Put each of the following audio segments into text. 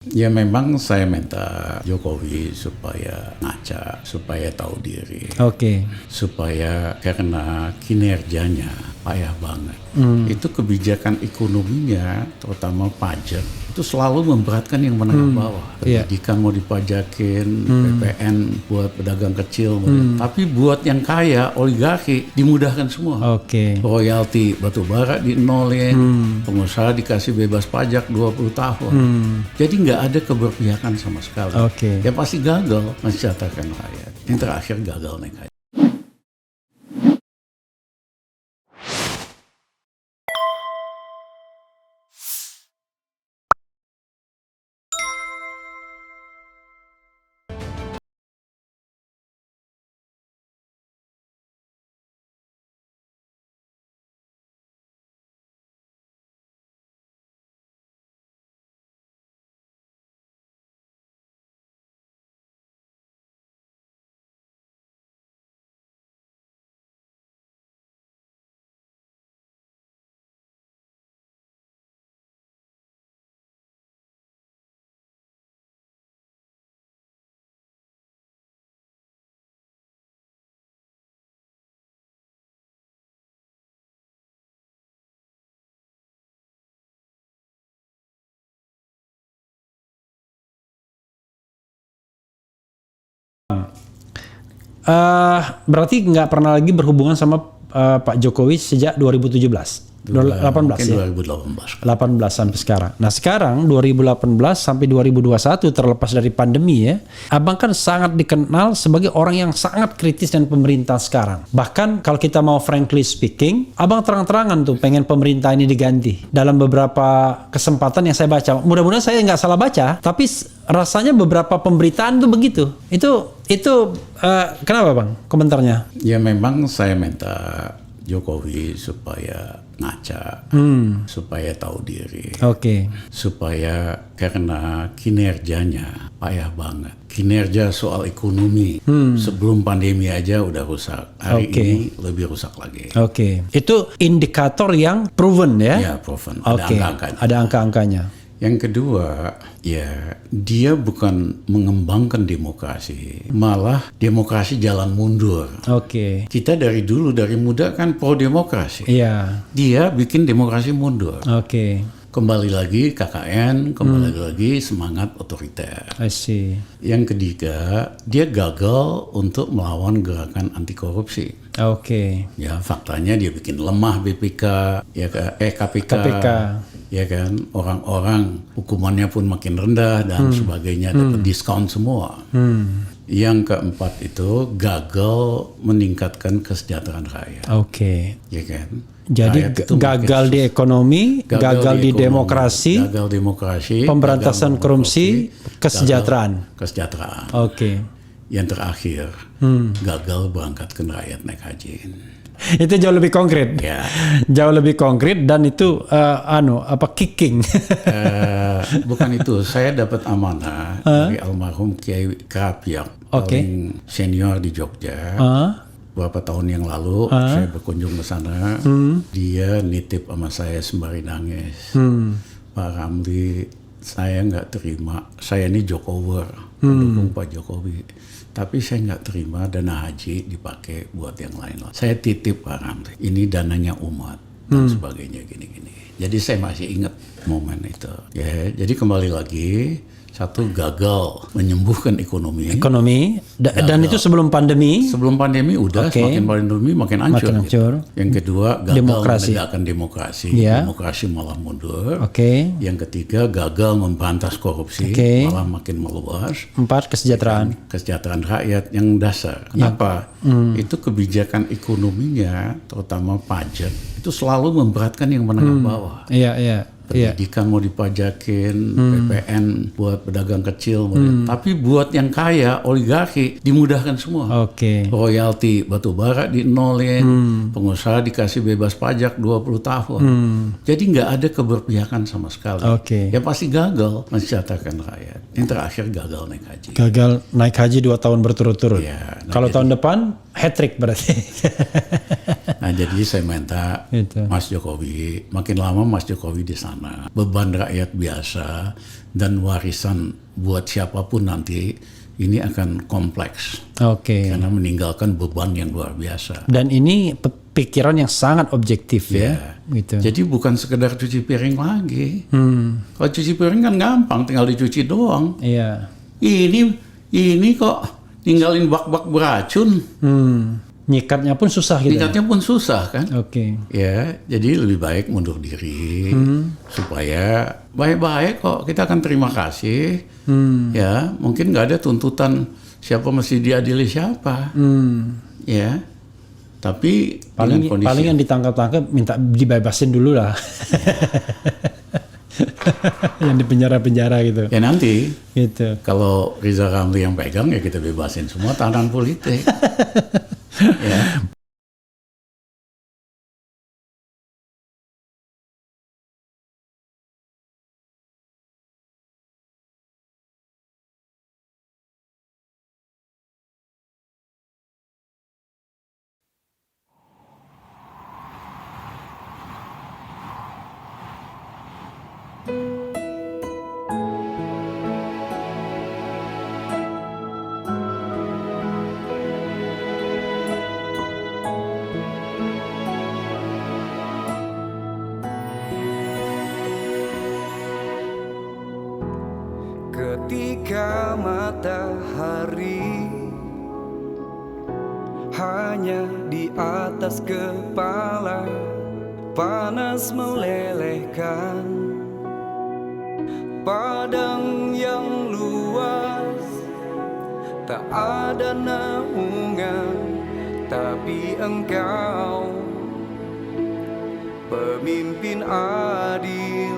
Ya memang saya minta Jokowi supaya ngaca, supaya tahu diri, Oke. supaya karena kinerjanya payah banget. Itu kebijakan ekonominya, terutama pajak, itu selalu memberatkan yang menengah bawah. Pendidikan mau dipajakin, PPN buat pedagang kecil, tapi buat yang kaya, oligarki dimudahkan semua. Oke. Royalti batubara dinolin, pengusaha dikasih bebas pajak 20 tahun. Jadi nggak ada keberpihakan sama sekali. Oke. Ya pasti gagal mensejahterakan rakyat. Yang terakhir gagal naik haji. Berarti nggak pernah lagi berhubungan sama Pak Jokowi sejak 2017, 18 ya? 2018. 18 sampai sekarang. Nah sekarang 2018 sampai 2021 terlepas dari pandemi ya, Abang kan sangat dikenal sebagai orang yang sangat kritis dan pemerintah sekarang. Bahkan kalau kita mau frankly speaking, Abang terang-terangan tuh pengen pemerintah ini diganti. Dalam beberapa kesempatan yang saya baca, mudah-mudahan saya nggak salah baca, tapi rasanya beberapa pemberitaan tuh begitu. Itu kenapa Bang komentarnya? Ya memang saya minta Jokowi supaya ngaca, supaya tahu diri, Oke. supaya karena kinerjanya payah banget. Kinerja soal ekonomi sebelum pandemi aja udah rusak. Hari ini lebih rusak lagi. Oke. Itu indikator yang proven ya? Ya proven, ada Oke. angka-angkanya. Ada angka-angkanya. Yang kedua, ya dia bukan mengembangkan demokrasi, malah demokrasi jalan mundur. Oke. Kita dari dulu, dari muda kan pro demokrasi. Iya. Dia bikin demokrasi mundur. Oke. Kembali lagi KKN, kembali lagi semangat otoriter. I see. Yang ketiga, dia gagal untuk melawan gerakan anti korupsi. Oke. Ya, faktanya dia bikin lemah BPK, ya KPK. Ya kan, orang-orang hukumannya pun makin rendah dan sebagainya, dapat diskon semua. Yang keempat itu gagal meningkatkan kesejahteraan rakyat. Oke. Ya kan. Jadi gagal di ekonomi, gagal di demokrasi, gagal demokrasi, pemberantasan gagal korupsi, kesejahteraan. Kesejahteraan. Oke. Yang terakhir, gagal berangkatkan rakyat naik haji. Itu jauh lebih konkret. Ya. Jauh lebih konkret dan itu kicking. Bukan itu, saya dapat amanah dari almarhum Kiai Krapiak, paling senior di Jogja. Beberapa tahun yang lalu saya berkunjung ke sana, dia nitip sama saya sembari nangis. Pak Ramli, saya nggak terima, saya ini Jokower, pendukung Pak Jokowi. Tapi saya nggak terima dana haji dipakai buat yang lain. Saya titip Pak Ramli, ini dananya umat dan sebagainya gini-gini. Jadi saya masih ingat momen itu. Ya, jadi kembali lagi, satu gagal menyembuhkan ekonomi. Dan itu sebelum pandemi. Sebelum pandemi udah, semakin pandemi makin hancur. Gitu. Yang kedua gagal menegakkan demokrasi. Demokrasi malah mundur. Yang ketiga gagal memberantas korupsi, malah makin meluas. 4, kesejahteraan. Kesejahteraan rakyat yang dasar. Kenapa? Itu kebijakan ekonominya, terutama pajak, itu selalu memberatkan yang menengah bawah. Iya. Pendidikan mau dipajakin, PPN buat pedagang kecil, tapi buat yang kaya, oligarki dimudahkan semua. Royalti batubara dinolin, pengusaha dikasih bebas pajak 20 tahun. Jadi nggak ada keberpihakan sama sekali. Ya pasti gagal mensejahterakan rakyat. Yang terakhir gagal naik haji. Gagal naik haji 2 tahun berturut-turut. Ya, kalau tahun depan hat-trick berarti. Nah jadi saya minta Mas Jokowi, makin lama Mas Jokowi di sana, beban rakyat biasa dan warisan buat siapapun nanti ini akan kompleks. Oke. Karena meninggalkan beban yang luar biasa. Dan ini pikiran yang sangat objektif ya. Gitu. Jadi bukan sekedar cuci piring lagi. Kalau cuci piring kan gampang, tinggal dicuci doang. Iya. Ini kok ninggalin bak-bak beracun. Nyikatnya pun susah gitu. Nyikatnya pun susah kan. Oke. Ya, jadi lebih baik mundur diri supaya baik-baik kok. Kita akan terima kasih. Ya, mungkin nggak ada tuntutan siapa mesti diadili siapa. Ya, tapi paling yang ditangkap-tangkap minta dibebasin dulu lah. Yang di penjara-penjara gitu. Ya nanti, gitu. Kalau Rizal Ramli yang pegang ya kita bebasin semua tahanan politik. Ya. Ketika matahari hanya di atas kepala, panas melelehkan padang yang luas, tak ada naungan, tapi Engkau pemimpin adil.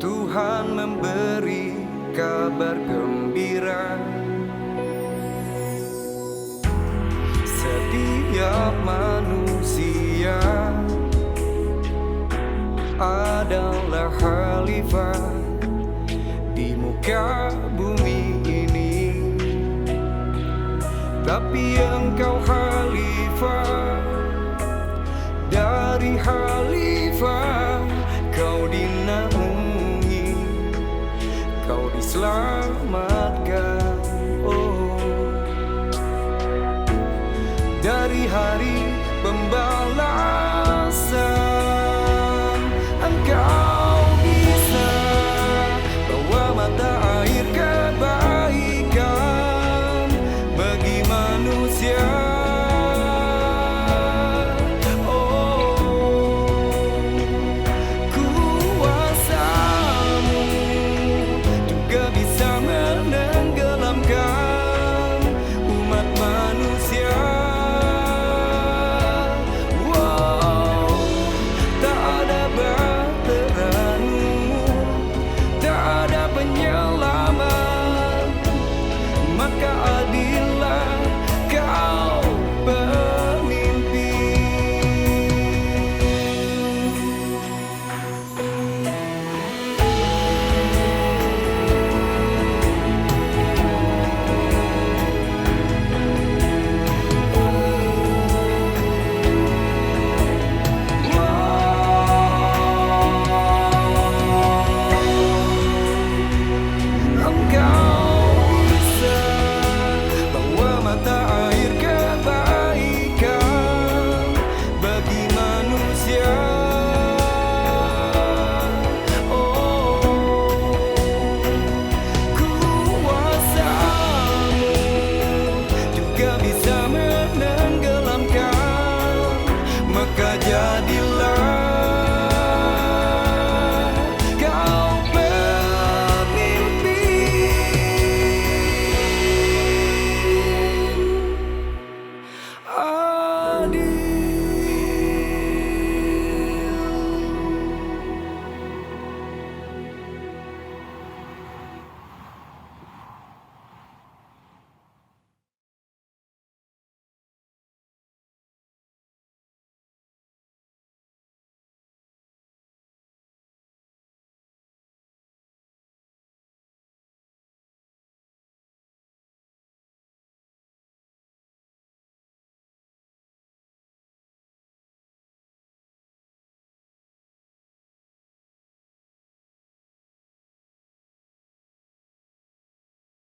Tuhan memberi kabar gembira. Setiap manusia adalah khalifah di muka bumi ini, tapi Engkau khalifah dari khalifah. Kau dinaungi, kau diselamatkan.